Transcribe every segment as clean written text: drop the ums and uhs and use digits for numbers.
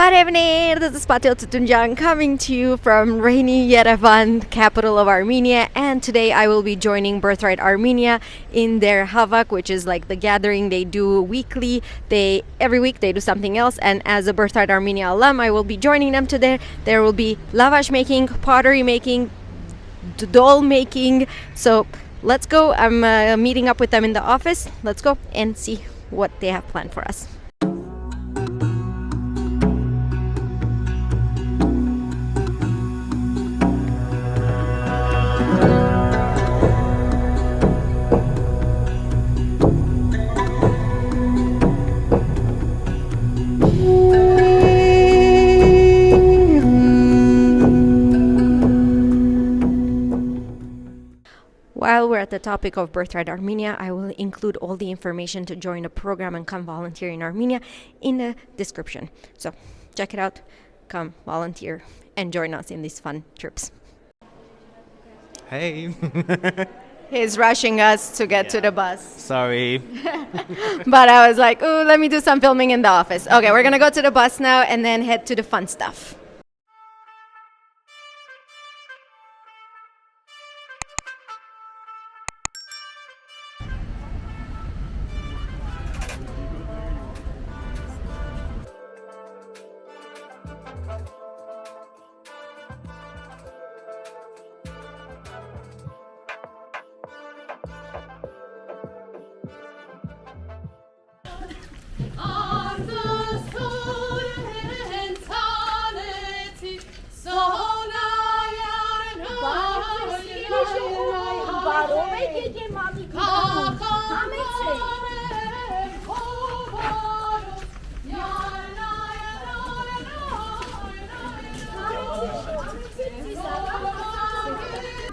Parevner, this is Patil Tutunjang coming to you from rainy Yerevan, capital of Armenia, and today I will be joining Birthright Armenia in their Havak, which is like the gathering they do weekly. Every week they do something else, and as a Birthright Armenia alum, I will be joining them today. There will be lavash making, pottery making, doll making. So let's go. I'm meeting up with them in the office. Let's go and see what they have planned for us. While we're at the topic of Birthright Armenia, I will include all the information to join a program and come volunteer in Armenia in the description. So check it out, come volunteer and join us in these fun trips. Hey. He's rushing us to get to the bus. Sorry. But I was like, ooh, let me do some filming in the office. Okay, we're gonna go to the bus now and then head to the fun stuff.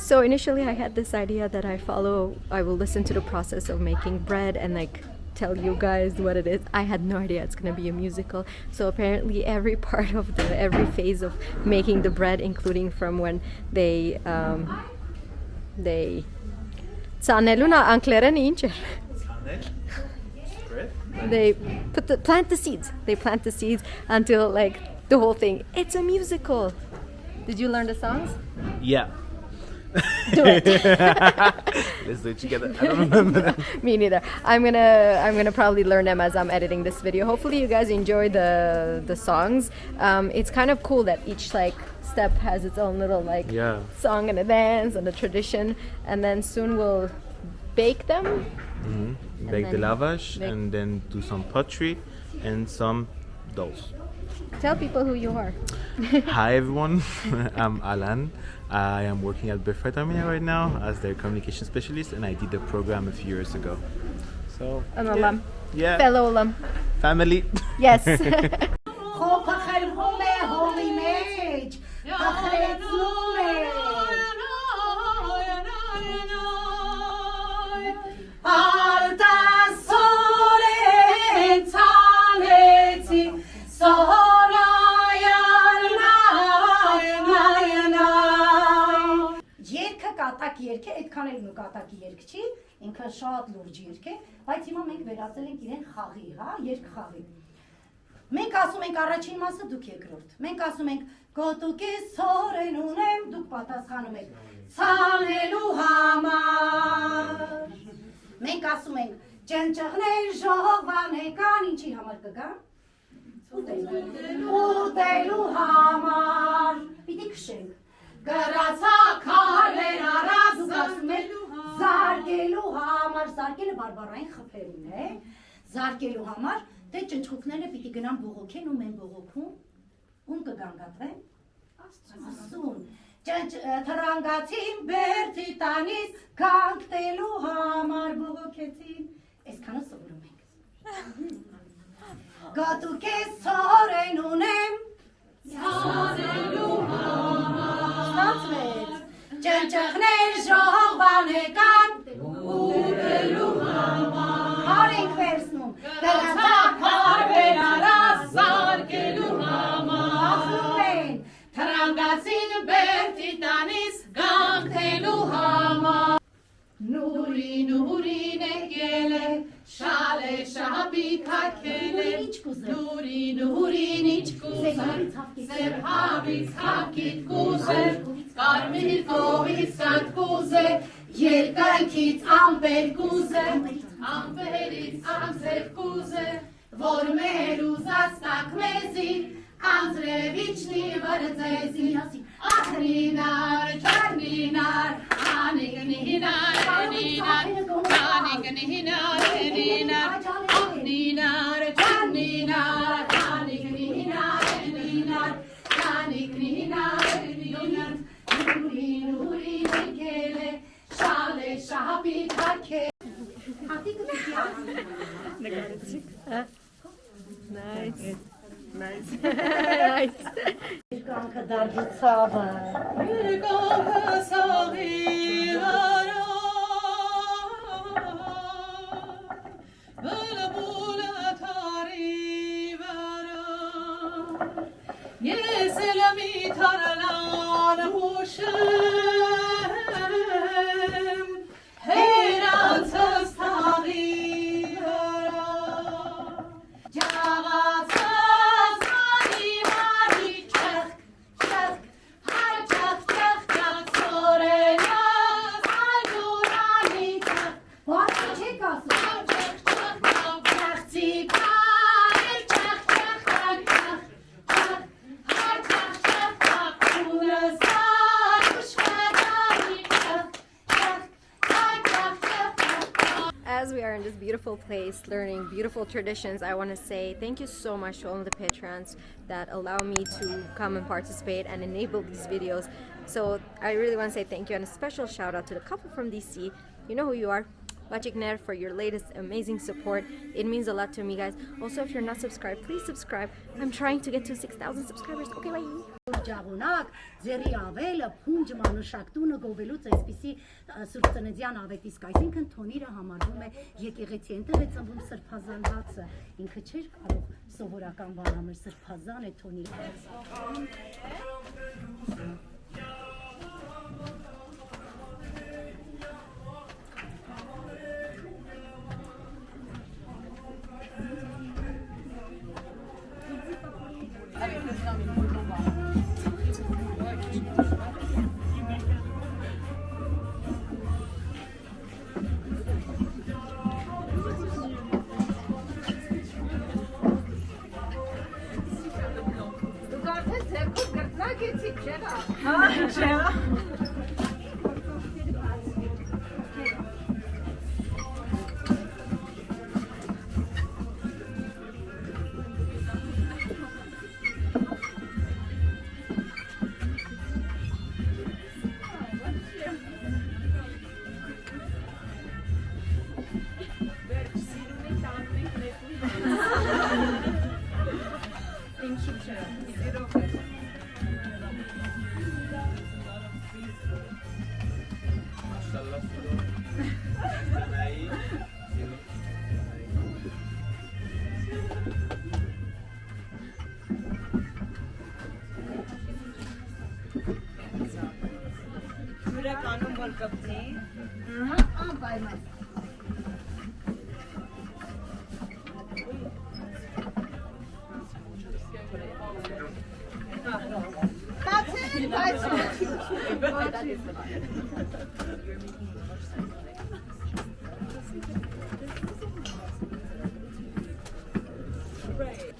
So initially I had this idea that I will listen to the process of making bread and like tell you guys what it is. I had no idea it's gonna be a musical. So apparently every part of every phase of making the bread, including from when they Tsaneluna ankleren incher. They plant the seeds. They plant the seeds until like the whole thing. It's a musical. Did you learn the songs? Yeah. Do it. Let's do it together. I don't remember them. Me neither. I'm gonna probably learn them as I'm editing this video. Hopefully you guys enjoy the songs. It's kind of cool that each like step has its own little like song and a dance and a tradition. And then soon we'll bake them. Mm-hmm. Bake the lavash and then do some pottery and some dolls. Tell people who you are. Hi everyone, I'm Alan. I am working at Birthright Armenia right now as their communication specialist, and I did the program a few years ago. So an alum. Yeah. Fellow alum. Family. Yes. Երկը այդքան էլ նկատակի երգ չի, ինքը շատ լուրջ երգ է, բայց հիմա մենք վերածել ենք իրեն խաղի, հա, երգ խաղի։ Մենք ասում ենք առաջին մասը, դուք երկրորդ։ Մենք ասում ենք գոտուկի սորեն ունեմ, դուք պատասխանում եք ցանելու համար։ Մենք ասում ենք ճնճղներ ժողվանեկան, ինչի համար կգա։ Ուտելու համար։ Պիտի քշենք։ Գրացա քարեր առած դուք ասում եք զարկելու համար, զարկելը բարբառային խփերին է, զարկելու համար, դե ճնճղուկները պիտի գնան բողոքեն ու մեն բողոքում, ում կգանգատվեն, Աստծուն, թռանգացին բերդի տանից, գանգտելու համար բողոքեցին, այսքանը սովորում ենք։ Գոտուկ ես սորեն ունեմ, ցանելու համար, ստացվեց, ճնճղներ ժողվանեկան, ուտելու համար, հար ենք վերցնում, գրացա քարեր առած զարկելու համար, ասում են, թռանգացին բերդի տանից, գանգտելու համար, նուրին եկել է, Shale shabi kakele nuri nuri niç kuze Serhavis hakit kuze Karmir kovis kat kuze Yerkankit amper kuze Amperit amsev kuze Vor meruz astak mezi Anzrevichni vrzezi Ahninar charninar Anigninar ninar Anigninar ninar Ahninar charninar Anigninar ninar Anigninar ninar Nuri nuri nikele Shale shabi kake Nice. Nice. Nice. Kanka dargıtsava. Bir kanka sağivara Böyle bula tarivara Ye selami taralan hoşum Heyransız tarivara Cavasız mani mani çek çek Hay çek çek çek sorenaz Hay durani çek Bağırsa çek alsın. Çek çek çek çek Sikayır çek çek çek çek Çek hay çek çek çek Kurasar kuşkadari çek Çek hay çek çek çek As we are in this beautiful place learning beautiful traditions, I want to say thank you so much to all of the patrons that allow me to come and participate and enable these videos. So I really want to say thank you and a special shout out to the couple from DC. You know who you are. Vachikner for your latest amazing support. It means a lot to me, guys. Also, if you're not subscribed, please subscribe. I'm trying to get to 6,000 subscribers. Okay, bye. Ջաղունակ, ձերի ավելը, փունջ մանուշակ տունը գովելուց այսպիսի Սուրբ Ծննդյան ավետիսկ, այսինքն թոնիրը համարվում է եկեղեցի, այնտեղ է ծնվում սրբազան հացը, ինքը չէր կարող սովորական բան անել, սրբազան է թոնիրը։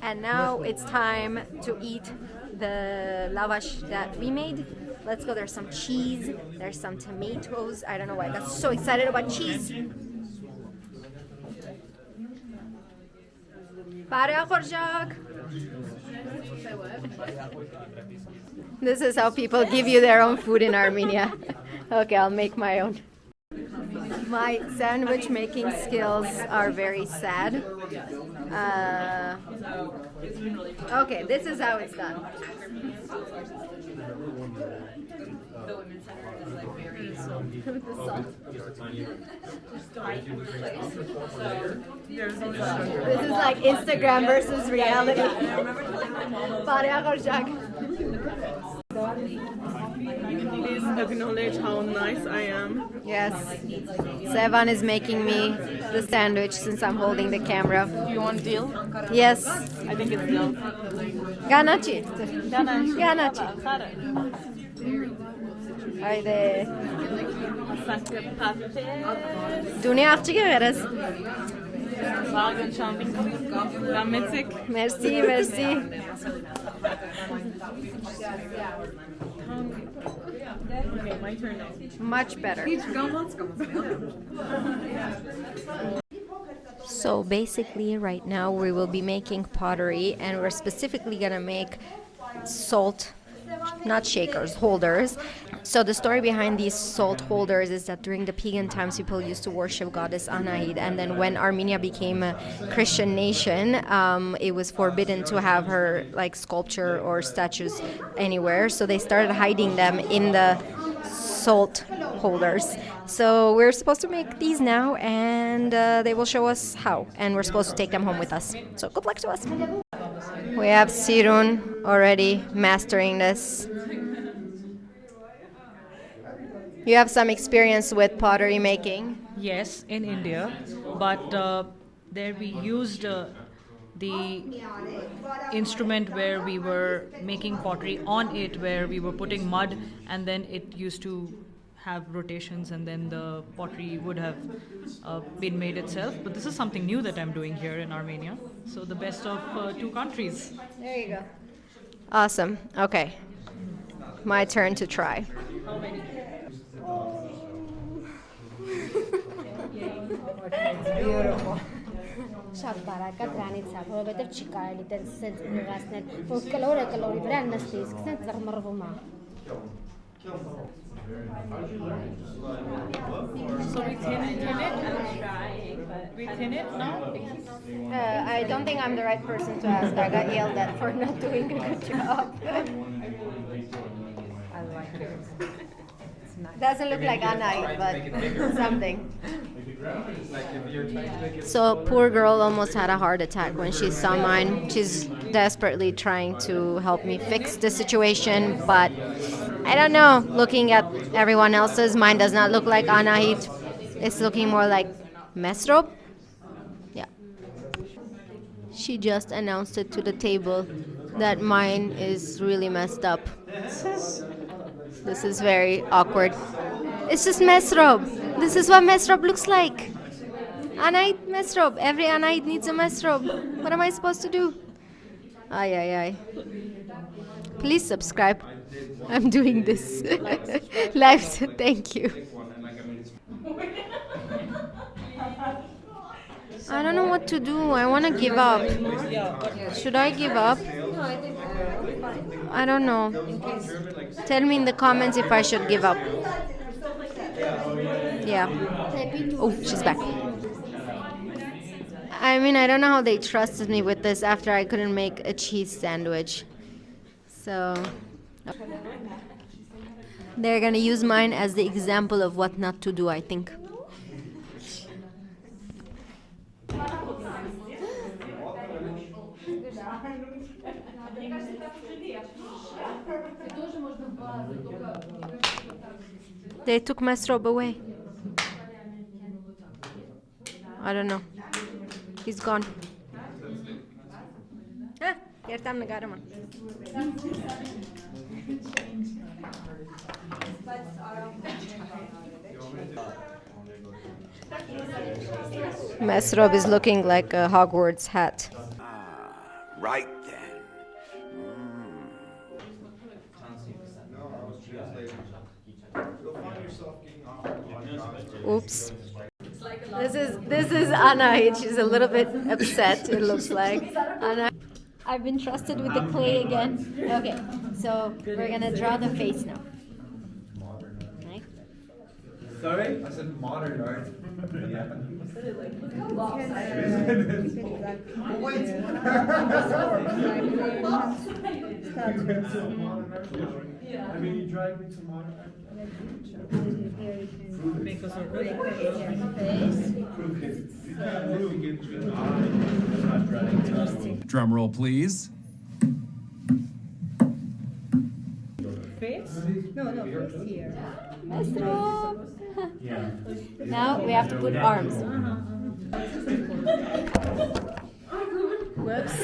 And now it's time to eat the lavash that we made. Let's go. There's some cheese. There's some tomatoes. I don't know why I got so excited about cheese. This is how people give you their own food in Armenia. Okay, I'll make my own. My sandwich making skills are very sad. Okay, this is how it's done. With the salt. This is like Instagram versus reality. Please acknowledge how nice I am. Yes. Sevan is making me the sandwich since I'm holding the camera. Do you want deal? Yes. I think it's deal. Ganachi. Ganachi. Haydi. Sakın patates. Dünya akçı veririz. Wagen jumping. Gametik. Merci, merci. Okay, my turn now. Much better. So basically right now we will be making pottery, and we're specifically gonna make salt, not shakers, holders. So the story behind these salt holders is that during the pagan times people used to worship goddess Anahit, and then when Armenia became a Christian nation, it was forbidden to have her like sculpture or statues anywhere, so they started hiding them in the salt holders. So we're supposed to make these now, and they will show us how, and we're supposed to take them home with us. So good luck to us. We have Sirun already mastering this. You have some experience with pottery making. Yes, in India, but there we used the instrument where we were making pottery on it, where we were putting mud, and then it used to have rotations, and then the pottery would have been made itself. But this is something new that I'm doing here in Armenia. So the best of two countries. There you go. Awesome. Okay. My turn to try. Beautiful. Շատ բարակա դրանից է, որովհետև չի կարելի տենց սենց ուղղացնել, որ կլորի վրա նստի, իսկ սենց ծռմռվում է։ So we tin it and try. We tin it now? I don't think I'm the right person to ask. I got yelled at for not doing a good job. I like it. Doesn't look like Anai, but something. So poor girl almost had a heart attack when she saw mine. She's desperately trying to help me fix the situation, but I don't know. Looking at everyone else's, mine does not look like Anahit. It's looking more like mesrob. Yeah. She just announced it to the table that mine is really messed up. This is very awkward. It's just mesrob. This is what mesrob looks like. Anait mesrob. Every Anait needs a mesrob. What am I supposed to do? Ay, ay, ay. Please subscribe. I'm doing this live. Thank you. I don't know what to do. I want to give up. Should I give up? I don't know. Tell me in the comments if I should give up. Yeah. Oh, she's back. I mean, I don't know how they trusted me with this after I couldn't make a cheese sandwich. So they're gonna use mine as the example of what not to do, I think. They took my strobe away. I don't know. He's gone. Ah, yertam nagarama. Mesrob is looking like a Hogwarts hat. Right then. Oops. This is Anna. She's a little bit upset. It looks like Anna. I've been trusted with the clay again. Okay, so we're gonna draw the face now. Right? Sorry? I said modern art. I mean, you dragged me to modern art. Make a circle. Drum roll, please. face? Mesrop. Now we have to put arms. Whoops.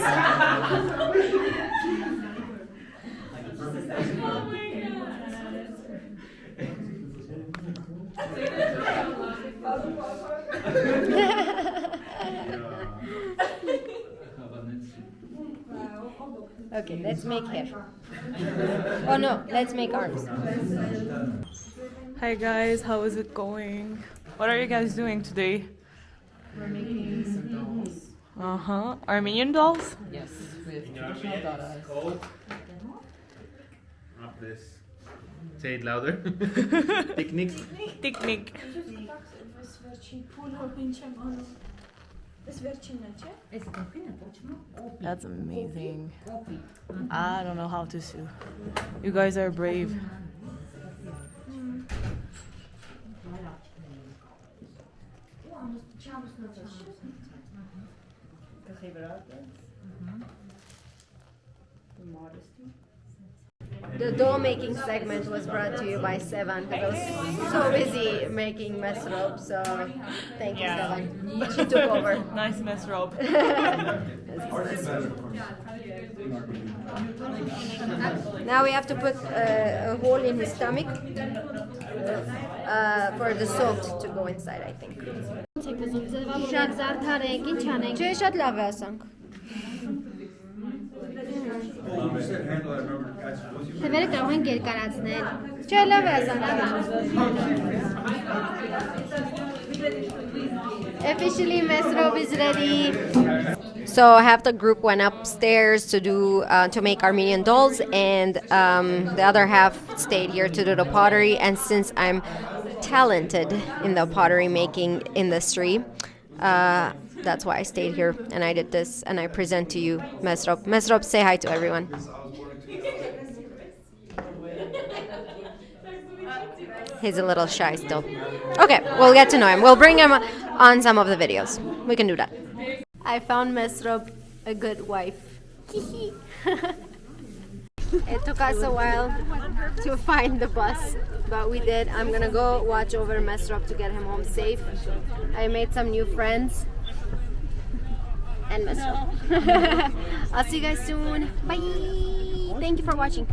Okay, let's make hair. Oh no, let's make arms. Hi guys, how is it going? What are you guys doing today? We're making some dolls. Armenian dolls? Yes, with traditional daras. Not this. Say it louder. Picnic. Picnic. That's amazing. I don't know how to sew. You guys are brave. The doll making segment was brought to you by Sevan because I was so busy making mesrop. So thank you, Sevan. She took over. Nice mess, Rob. Now we have to put a hole in his stomach for the salt to go inside, I think. Շատ զարդարեք, ինչ անենք։ Չէ, շատ լավ է ասանք։ Թևերը կարող են երկարացնել։ Չէ, լավ է ասանք, լավ է։ Officially, mesrop is ready. So half the group went upstairs to do to make Armenian dolls, and the other half stayed here to do the pottery. And since I'm talented in the pottery making industry, that's why I stayed here and I did this, and I present to you Mesrop. Mesrop, say hi to everyone. He's a little shy still. Okay, we'll get to know him. We'll bring him on some of the videos. We can do that. I found Mesrop a good wife. It took us a while to find the bus, but we did. I'm gonna go watch over Mesrop to get him home safe. I made some new friends. And Mesrop. I'll see you guys soon. Bye. Thank you for watching.